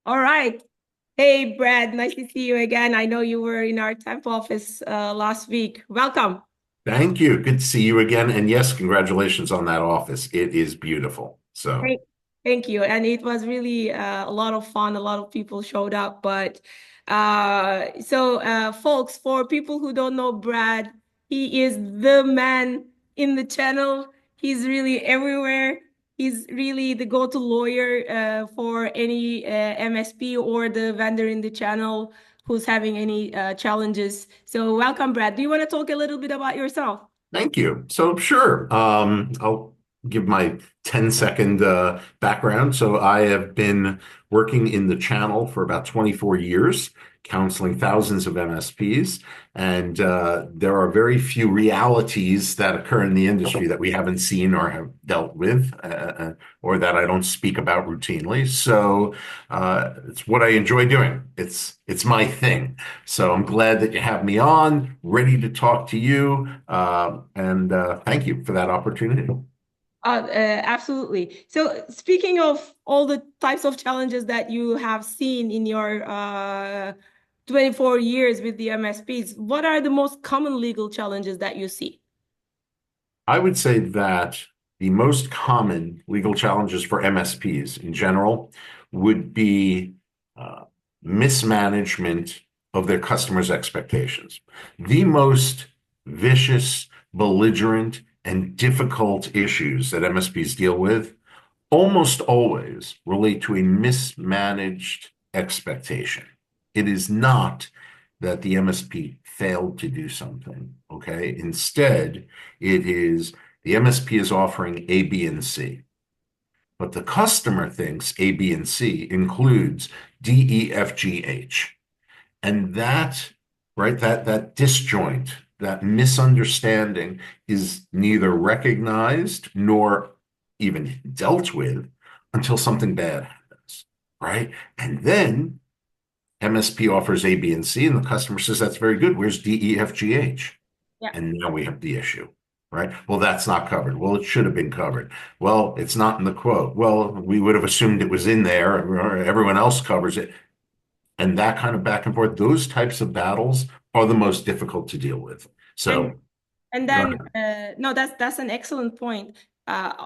All right. Hey, Brad, nice to see you again. I know you were in our temp office last week. Welcome. Thank you. Good to see you again. And yes, congratulations on that office. It is beautiful. So Thank, thank you. And it was really a lot of fun. A lot of people showed up. Folks, for people who don't know Brad, he is the man in the channel. He's really everywhere. He's really the go-to lawyer for any MSP or the vendor in the channel who's having any challenges. So, welcome, Brad. Do you want to talk a little bit about yourself? thank you. So sure, I'll give my 10-second background. So I have been working in the channel for about 24 years, counseling thousands of MSPs, and there are very few realities that occur in the industry that we haven't seen or have dealt with, or that I don't speak about routinely. So it's what I enjoy doing. It's my thing. So I'm glad that you have me on, ready to talk to you. And thank you for that opportunity. Absolutely. So, speaking of all the types of challenges that you have seen in your 24 years with the MSPs, what are the most common legal challenges that you see? I would say that the most common legal challenges for MSPs in general would be uh, mismanagement of their customers' expectations. The most vicious, belligerent, and difficult issues that MSPs deal with almost always relate to a mismanaged expectation. It is not that the MSP failed to do something, okay? Instead, it is the MSP is offering A, B, and C, but the customer thinks A, B, and C includes D, E, F, G, H. And that, right, that disjoint, that misunderstanding is neither recognized nor even dealt with until something bad happens, right? And then MSP offers A, B, and C, and the customer says, that's very good. Where's D, E, F, G, H? Yeah. And now we have the issue, right? Well, that's not covered. Well, it should have been covered. Well, it's not in the quote. Well, we would have assumed it was in there, or everyone else covers it. And that kind of back and forth, those types of battles are the most difficult to deal with. And So, and go then ahead. no, that's an excellent point.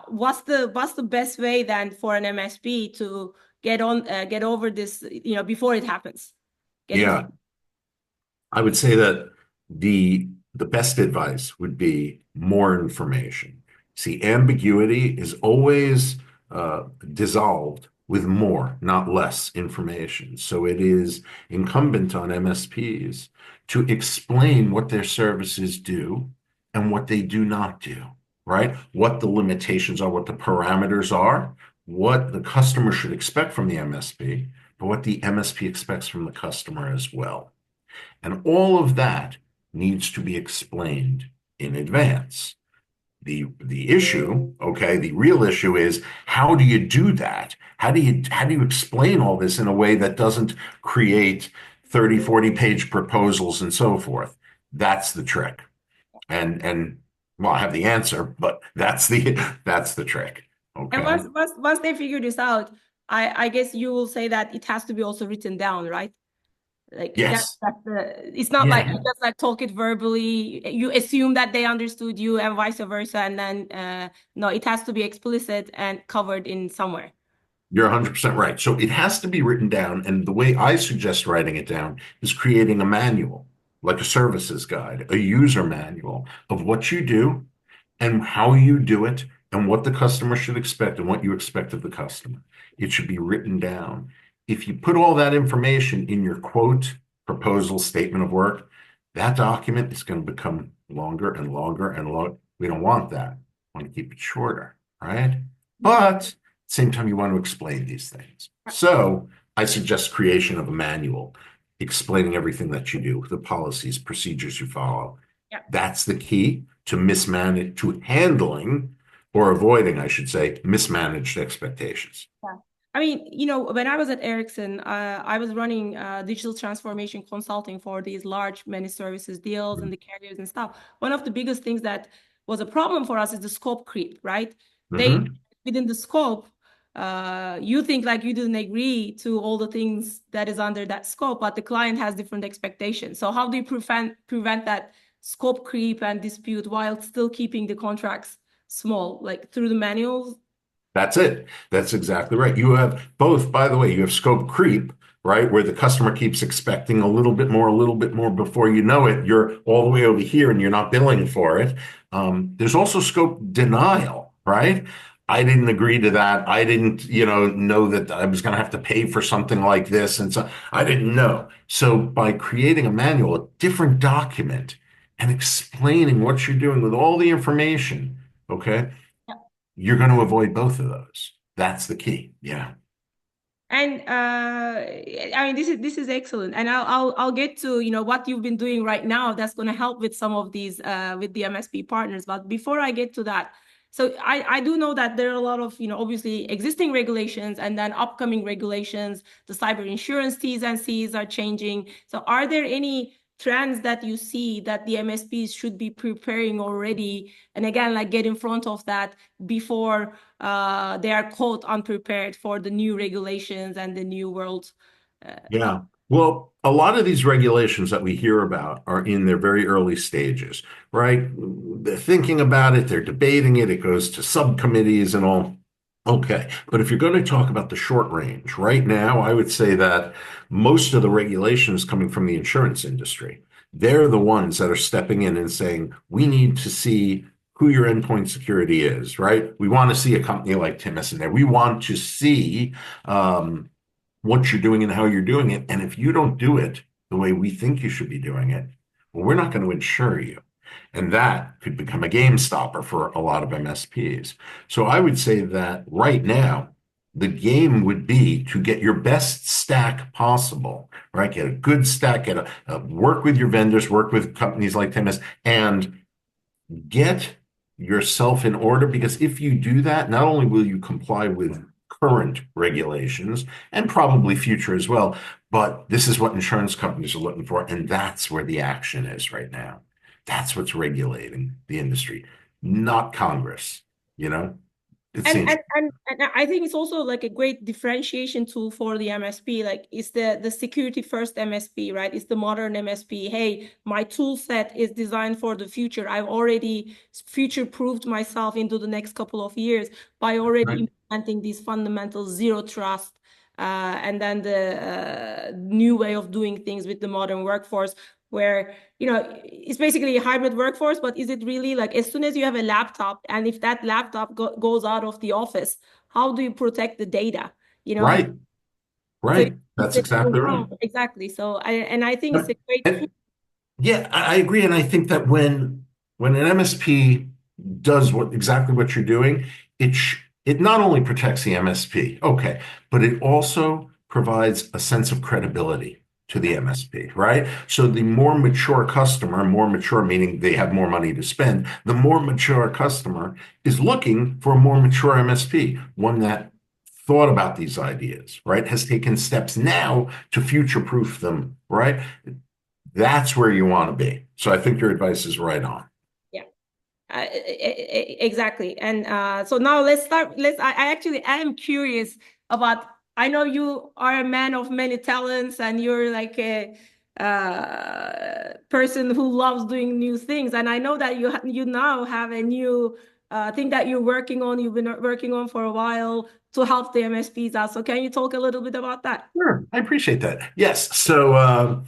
What's the best way then for an MSP to get over this, before it happens? Get in Yeah, I would say that the best advice would be more information. See, ambiguity is always dissolved with more, not less information. So it is incumbent on MSPs to explain what their services do and what they do not do, right? What the limitations are, what the parameters are, what the customer should expect from the MSP, but what the MSP expects from the customer as well. And all of that needs to be explained in advance. The issue, okay, the real issue is how do you do that? How do you explain all this in a way that doesn't create 30, 40 page proposals and so forth? That's the trick. And well, I have the answer, but that's the trick. And Okay. once they figure this out, I guess you will say that it has to be also written down, right? Like Yes. it's not like you Yeah. just like talk it verbally. You assume that they understood you and vice versa, and then no, it has to be explicit and covered in somewhere. You're 100% right. So it has to be written down. And the way I suggest writing it down is creating a manual, like a services guide, a user manual of what you do and how you do it and what the customer should expect and what you expect of the customer. It should be written down. If you put all that information in your quote, proposal, statement of work, that document is going to become longer and longer and longer. We don't want that. We want to keep it shorter, right? But at the same time, you want to explain these things. So I suggest creation of a manual explaining everything that you do, the policies, procedures you follow. Yeah. That's the key to mismanage, to handling or avoiding, I should say, mismanaged expectations. Yeah. I mean, when I was at Ericsson, I was running digital transformation consulting for these large managed services deals and the carriers and stuff. One of the biggest things that was a problem for us is the scope creep, right? They Mm-hmm. within the scope. you think like you didn't agree to all the things that is under that scope, but the client has different expectations. So how do you prevent that scope creep and dispute while still keeping the contracts small, like through the manuals? That's it. That's exactly right. You have both, by the way, you have scope creep, right? Where the customer keeps expecting a little bit more before you know it, you're all the way over here and you're not billing for it. There's also scope denial, right? I didn't agree to that. I didn't, know that I was going to have to pay for something like this. And so I didn't know. So by creating a manual, a different document, and explaining what you're doing with all the information, okay? You're going to avoid both of those. That's the key. Yeah. And I mean, this is excellent, and I'll get to what you've been doing right now. That's going to help with some of these with the MSP partners. But before I get to that, so I do know that there are a lot of obviously existing regulations and then upcoming regulations. The cyber insurance T's and C's are changing. So are there any trends that you see that the MSPs should be preparing already? And again, like get in front of that before they are caught unprepared for the new regulations and the new world. Yeah. Well, a lot of these regulations that we hear about are in their very early stages, right? They're thinking about it, they're debating it, it goes to subcommittees and all. Okay. But if you're going to talk about the short range, right now, I would say that most of the regulation is coming from the insurance industry. They're the ones that are stepping in and saying, we need to see who your endpoint security is, right? We want to see a company like Timus in there. We want to see what you're doing and how you're doing it. And if you don't do it the way we think you should be doing it, well, we're not going to insure you. And that could become a game stopper for a lot of MSPs. So I would say that right now, the game would be to get your best stack possible, right? Get a good stack, work with your vendors, work with companies like Timus, and get yourself in order, because if you do that, not only will you comply with current regulations and probably future as well, but this is what insurance companies are looking for. And that's where the action is right now. That's what's regulating the industry, not Congress. You know, it And, seems. and and and I think it's also like a great differentiation tool for the MSP. Like it's the security first MSP, right? It's the modern MSP. Hey, my tool set is designed for the future. I've already future proofed myself into the next couple of years by already Right. implementing these fundamental zero trust and then the new way of doing things with the modern workforce where it's basically a hybrid workforce, but is it really like as soon as you have a laptop and if that laptop goes out of the office, how do you protect the data? You know, Right. so Right. it's That's a new exactly right. world. Exactly. So I think it's Yep. a great tool. And yeah, I agree, and I think that when an MSP does exactly what you're doing, it not only protects the MSP, okay, but it also provides a sense of credibility to the MSP, right? So the more mature customer, more mature meaning they have more money to spend, the more mature customer is looking for a more mature MSP, one that thought about these ideas, right? Has taken steps now to future-proof them, right? That's where you want to be. So I think your advice is right on. Yeah. Exactly. And so now let's start. I actually I am curious about. I know you are a man of many talents, and you're like a person who loves doing new things. And I know that you now have a new thing that you're working on. You've been working on for a while to help the MSPs out. So can you talk a little bit about that? Sure, I appreciate that. Yes, so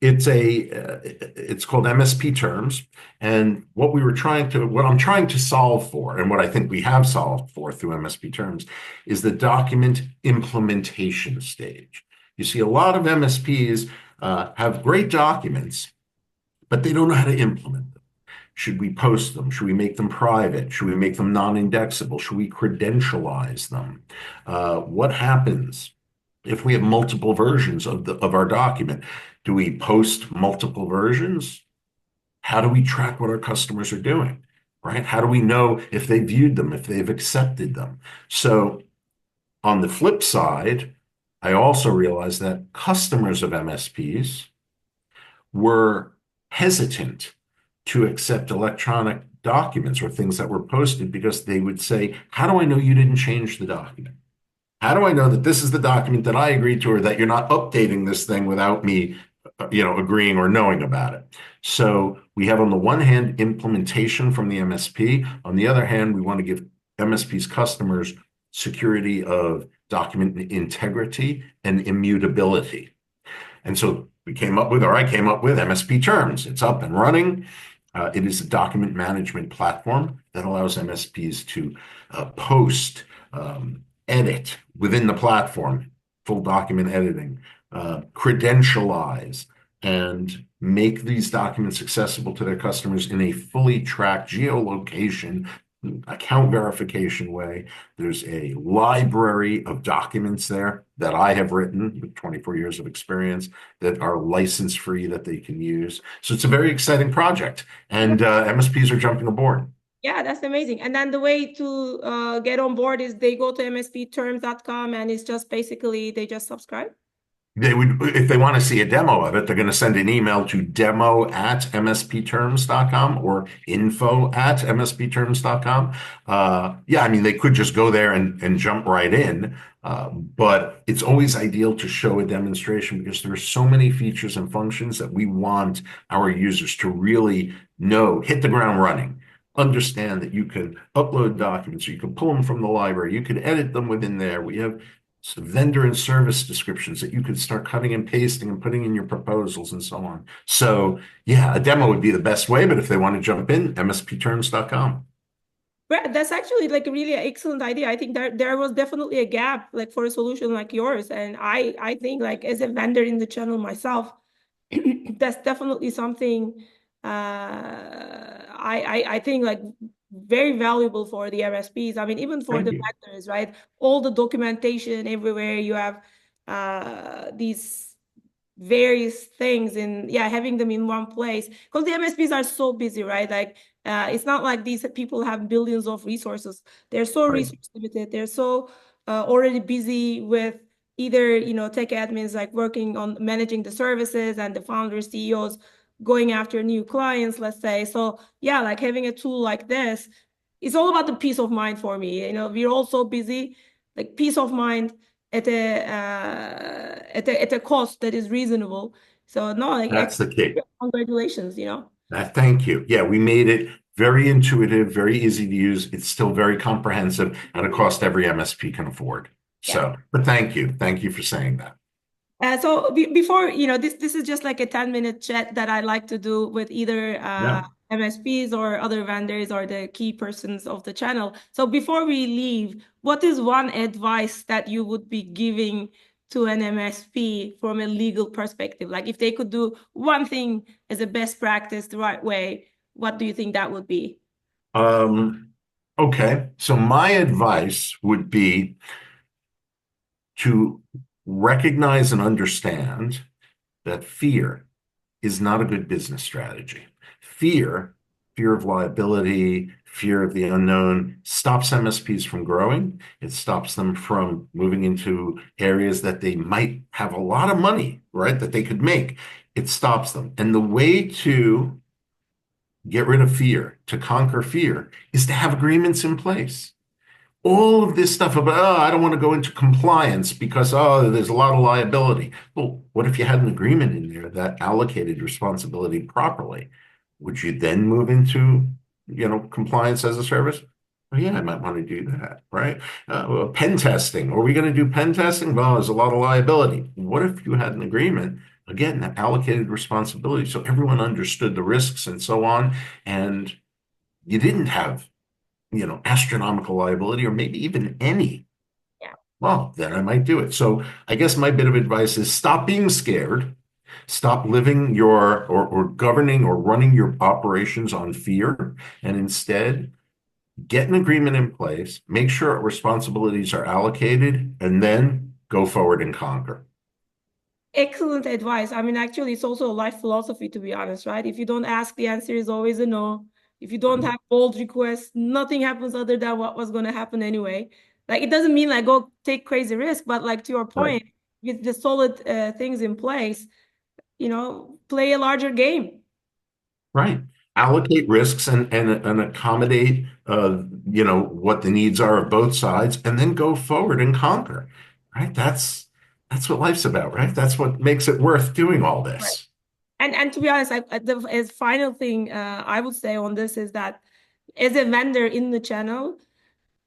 it's called MSP terms, and what I'm trying to solve for, and what I think we have solved for through MSP terms, is the document implementation stage. You see, a lot of MSPs have great documents, but they don't know how to implement them. Should we post them? Should we make them private? Should we make them non-indexable? Should we credentialize them? What happens if we have multiple versions of our document? Do we post multiple versions? How do we track what our customers are doing? Right? How do we know if they viewed them, if they've accepted them? So on the flip side, I also realized that customers of MSPs were hesitant to accept electronic documents or things that were posted because they would say, how do I know you didn't change the document? How do I know that this is the document that I agreed to, or that you're not updating this thing without me, agreeing or knowing about it? So we have on the one hand implementation from the MSP. On the other hand, we want to give MSP's customers security of document integrity and immutability. And so we came up with, or I came up with MSP terms. It's up and running. It is a document management platform that allows MSPs to post, edit within the platform, full document editing, credentialize, and make these documents accessible to their customers in a fully tracked geolocation, account verification way. There's a library of documents there that I have written with 24 years of experience that are license free that they can use. So it's a very exciting project, and MSPs are jumping aboard. Yeah, that's amazing. And then the way to get on board is they go to mspterms.com and it's just basically they just subscribe. They would, if they want to see a demo of it, they're going to send an email to demo@mspterms.com or info@mspterms.com. Yeah, I mean, they could just go there and jump right in. But it's always ideal to show a demonstration because there are so many features and functions that we want our users to really know, hit the ground running. Understand that you can upload documents, or you can pull them from the library, you can edit them within there. We have vendor and service descriptions that you could start cutting and pasting and putting in your proposals and so on. So yeah, a demo would be the best way, but if they want to jump in, mspterms.com. Brad, that's actually like a really excellent idea. I think there was definitely a gap like for a solution like yours. And I think like as a vendor in the channel myself, that's definitely something I think like very valuable for the MSPs. I mean, even for Thank the you. vendors, right? All the documentation everywhere, you have these various things and yeah, having them in one place because the MSPs are so busy, right? Like it's not like these people have billions of resources. They're so Right. resource limited. They're so already busy with either, tech admins like working on managing the services and the founders, CEOs going after new clients, let's say. So yeah, like having a tool like this, it's all about the peace of mind for me. We're all so busy, like peace of mind at a cost that is reasonable. So no, like That's the key. congratulations. Thank you. Yeah, we made it very intuitive, very easy to use. It's still very comprehensive at a cost every MSP can afford. Yeah. So, but thank you. Thank you for saying that. So before, this is just like a 10-minute chat that I like to do with either Yeah. MSPs or other vendors or the key persons of the channel. So before we leave, what is one advice that you would be giving to an MSP from a legal perspective? Like if they could do one thing as a best practice the right way, what do you think that would be? Um, okay. So my advice would be to recognize and understand that fear is not a good business strategy. Fear, fear of liability, fear of the unknown stops MSPs from growing. It stops them from moving into areas that they might have a lot of money, right, that they could make. It stops them. And the way to get rid of fear, to conquer fear, is to have agreements in place. All of this stuff about, oh, I don't want to go into compliance because, oh, there's a lot of liability. Well, what if you had an agreement in there that allocated responsibility properly? Would you then move into, compliance as a service? Oh, yeah, I might want to do that, right? Well, pen testing. Are we going to do pen testing? Well, there's a lot of liability. What if you had an agreement, again, that allocated responsibility so everyone understood the risks and so on, and you didn't have astronomical liability or maybe even any, Yeah. well, then I might do it. So I guess my bit of advice is stop being scared, stop living your or governing or running your operations on fear, and instead get an agreement in place, make sure responsibilities are allocated, and then go forward and conquer. Excellent advice. I mean, actually, it's also a life philosophy, to be honest, right? If you don't ask, the answer is always a no. If you don't Right. have bold requests, nothing happens other than what was going to happen anyway. Like, it doesn't mean like go take crazy risk, but like to your Right. point, with the solid things in place, play a larger game. Right. allocate risks and accommodate what the needs are of both sides and then go forward and conquer. Right? That's what life's about, right? That's what makes it worth doing all Right. this. And to be honest, the as final thing I would say on this is that as a vendor in the channel,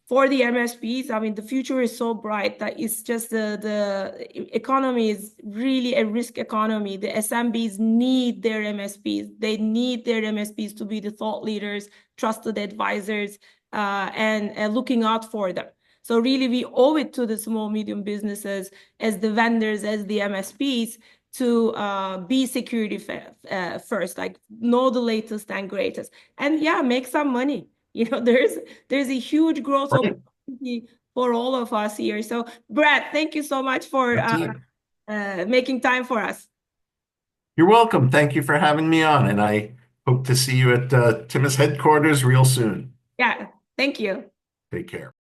for the MSPs, I mean, the future is so bright that it's just the economy is really a risk economy. The SMBs need their MSPs. They need their MSPs to be the thought leaders, trusted advisors, and looking out for them. So really, we owe it to the small, medium businesses as the vendors, as the MSPs, to be security first, like know the latest and greatest, and yeah, make some money. There's a huge growth Right. opportunity for all of us here. So, Brad, thank you so much for That's it. making time for us. You're welcome. Thank you for having me on, and I hope to see you at Timus headquarters real soon. Yeah, thank you. Take care.